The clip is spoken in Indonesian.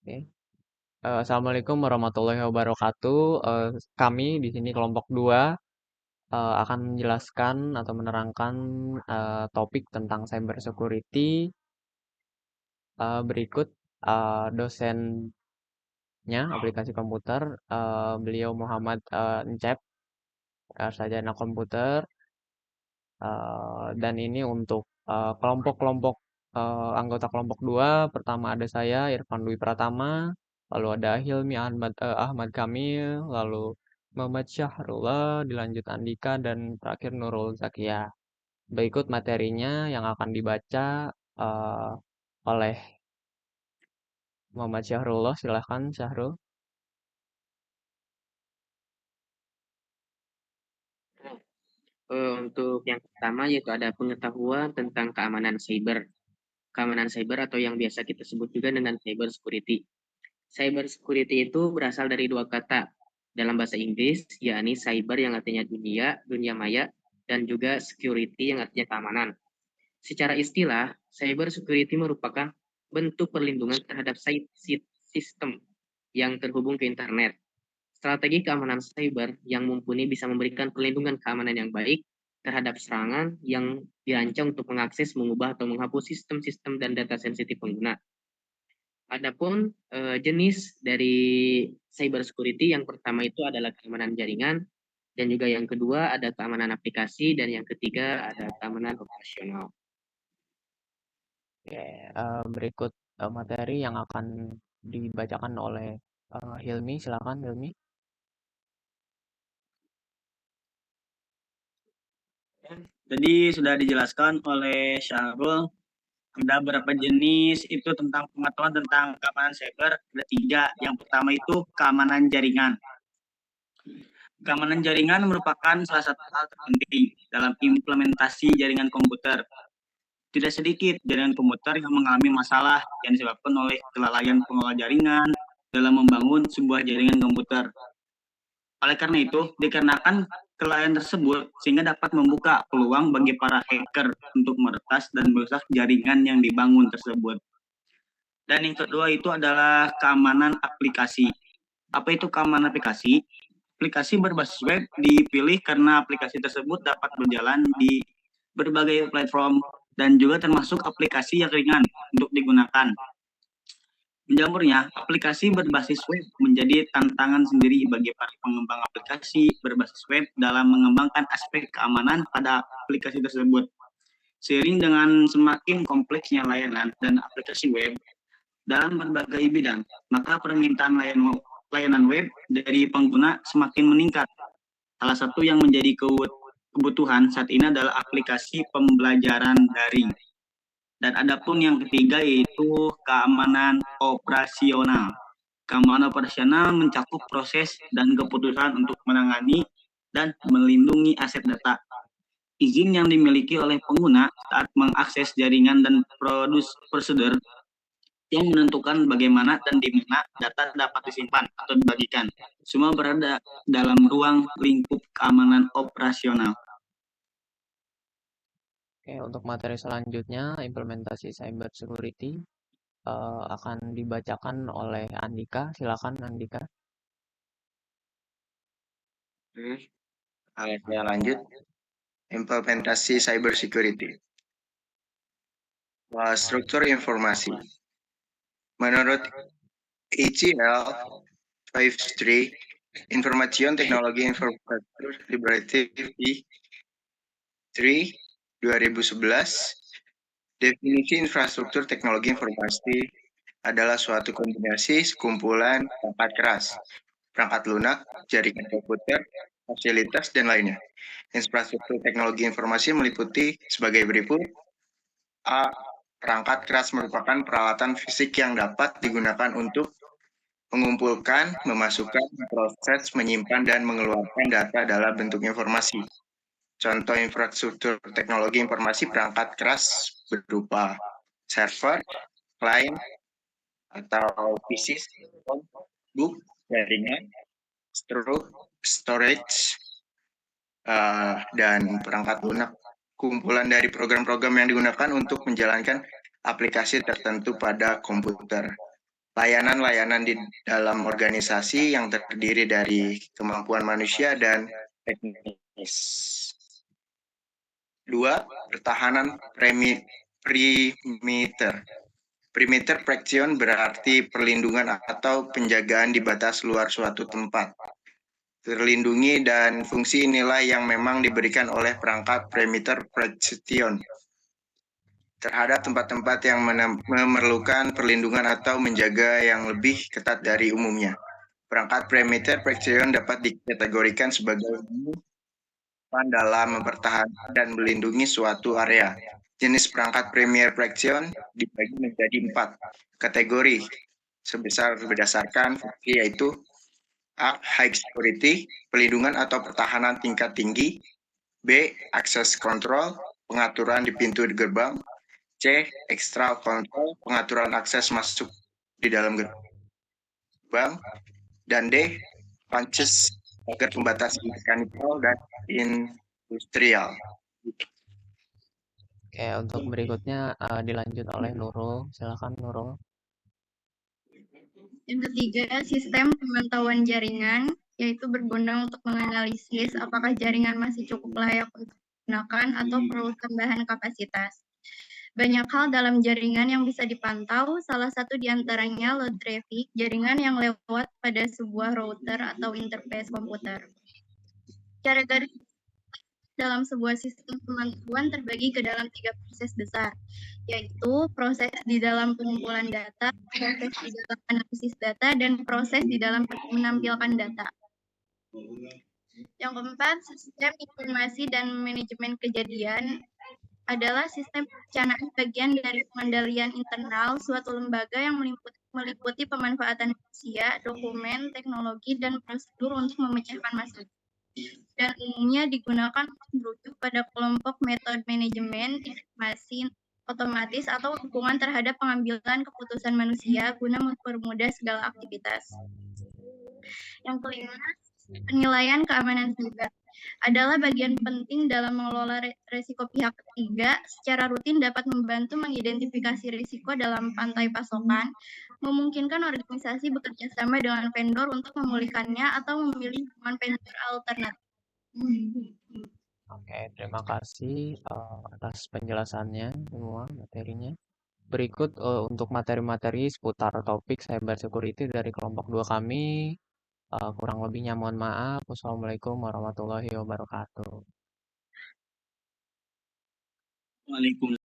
Oke. Assalamualaikum warahmatullahi wabarakatuh. Kami di sini kelompok 2 akan menjelaskan atau menerangkan topik tentang cyber security. Berikut dosennya aplikasi komputer, beliau Muhammad Encep, sarjana komputer. Dan ini untuk kelompok-kelompok anggota kelompok 2. Pertama ada saya Irfan Dwi Pratama, lalu ada Hilmi Ahmad Kamil, lalu Muhammad Syahrullah, dilanjut Andika, dan terakhir Nurul Zakia. Berikut materinya yang akan dibaca eh, oleh Muhammad Syahrullah. Silahkan Syahrul. Untuk yang pertama yaitu ada pengetahuan tentang keamanan cyber. Keamanan cyber atau yang biasa kita sebut juga dengan cyber security. Cyber security itu berasal dari dua kata dalam bahasa Inggris, yakni cyber yang artinya dunia, dunia maya, dan juga security yang artinya keamanan. Secara istilah, cyber security merupakan bentuk perlindungan terhadap sistem yang terhubung ke internet. Strategi keamanan cyber yang mumpuni bisa memberikan perlindungan keamanan yang baik terhadap serangan yang dirancang untuk mengakses, mengubah, atau menghapus sistem-sistem dan data sensitif pengguna. Adapun jenis dari cyber security, yang pertama itu adalah keamanan jaringan, dan juga yang kedua ada keamanan aplikasi, dan yang ketiga ada keamanan operasional. Oke, berikut materi yang akan dibacakan oleh Hilmi. Silakan Hilmi. Tadi sudah dijelaskan oleh Syahrul, ada beberapa jenis itu tentang pengetahuan tentang keamanan cyber. Ada 3. Yang pertama itu keamanan jaringan. Keamanan jaringan merupakan salah satu hal terpenting dalam implementasi jaringan komputer. Tidak sedikit jaringan komputer yang mengalami masalah yang disebabkan oleh kelalaian pengelola jaringan dalam membangun sebuah jaringan komputer. Oleh karena itu, dikarenakan kelalaian tersebut sehingga dapat membuka peluang bagi para hacker untuk meretas dan merusak jaringan yang dibangun tersebut. Dan yang kedua itu adalah keamanan aplikasi. Apa itu keamanan aplikasi? Aplikasi berbasis web dipilih karena aplikasi tersebut dapat berjalan di berbagai platform dan juga termasuk aplikasi yang ringan untuk digunakan. Menjamurnya, aplikasi berbasis web menjadi tantangan sendiri bagi para pengembang aplikasi berbasis web dalam mengembangkan aspek keamanan pada aplikasi tersebut. Seiring dengan semakin kompleksnya layanan dan aplikasi web dalam berbagai bidang, maka permintaan layanan web dari pengguna semakin meningkat. Salah satu yang menjadi kebutuhan saat ini adalah aplikasi pembelajaran daring. Dan adapun yang ketiga yaitu keamanan operasional. Keamanan operasional mencakup proses dan keputusan untuk menangani dan melindungi aset data. Izin yang dimiliki oleh pengguna saat mengakses jaringan dan prosedur yang menentukan bagaimana dan di mana data dapat disimpan atau dibagikan. Semua berada dalam ruang lingkup keamanan operasional. Oke, untuk materi selanjutnya, implementasi cyber security akan dibacakan oleh Andika. Silakan Andika. Saya lanjut. Implementasi cyber security. Struktur informasi. Menurut ETL 53, Information Teknologi Infrastruktur Liberty 3 2011, definisi infrastruktur teknologi informasi adalah suatu kombinasi sekumpulan perangkat keras, perangkat lunak, jaringan komputer, fasilitas, dan lainnya. Infrastruktur teknologi informasi meliputi sebagai berikut. A. Perangkat keras merupakan peralatan fisik yang dapat digunakan untuk mengumpulkan, memasukkan, memproses, menyimpan, dan mengeluarkan data dalam bentuk informasi. Contoh infrastruktur teknologi informasi perangkat keras berupa server, client, atau PC, book, jaringan, storage, dan perangkat lunak. Kumpulan dari program-program yang digunakan untuk menjalankan aplikasi tertentu pada komputer. layanan-layanan di dalam organisasi yang terdiri dari kemampuan manusia dan teknis. 2. Pertahanan perimeter. Perimeter protection berarti perlindungan atau penjagaan di batas luar suatu tempat. Terlindungi dan fungsi inilah yang memang diberikan oleh perangkat perimeter protection terhadap tempat-tempat yang memerlukan perlindungan atau menjaga yang lebih ketat dari umumnya. Perangkat perimeter protection dapat dikategorikan sebagai dalam mempertahankan dan melindungi suatu area. Jenis perangkat perimeter protection dibagi menjadi 4 kategori berdasarkan fungsi, yaitu A. High security, pelindungan atau pertahanan tingkat tinggi. B. Access control, pengaturan di pintu gerbang. C. Extra control, pengaturan akses masuk di dalam gerbang. Dan D. Punches, agar pembatas mekanikal dan industrial. Oke, untuk berikutnya dilanjut oleh Nurul. Silakan Nurul. Yang ketiga, sistem pemantauan jaringan, yaitu berguna untuk menganalisis apakah jaringan masih cukup layak untuk digunakan atau perlu tambahan kapasitas. Banyak hal dalam jaringan yang bisa dipantau, salah satu diantaranya load traffic, jaringan yang lewat pada sebuah router atau interface komputer. Cara garis dalam sebuah sistem pemantauan terbagi ke dalam 3 proses besar, yaitu proses di dalam pengumpulan data, proses di dalam analisis data, dan proses di dalam menampilkan data. Yang keempat, sistem informasi dan manajemen kejadian adalah sistem perencanaan bagian dari pengendalian internal suatu lembaga yang meliputi pemanfaatan manusia, dokumen, teknologi, dan prosedur untuk memecahkan masalah. Dan umumnya digunakan untuk merujuk pada kelompok metode manajemen informasi otomatis atau dukungan terhadap pengambilan keputusan manusia guna mempermudah segala aktivitas. Yang kelima, penilaian keamanan siber adalah bagian penting dalam mengelola risiko pihak ketiga. Secara rutin dapat membantu mengidentifikasi risiko dalam rantai pasokan, memungkinkan organisasi bekerja sama dengan vendor untuk memulihkannya atau memilih vendor alternatif. Oke, terima kasih atas penjelasannya semua materinya. Berikut untuk materi-materi seputar topik cyber security dari kelompok 2 kami. Kurang lebihnya mohon maaf. Wassalamualaikum warahmatullahi wabarakatuh. Waalaikumsalam.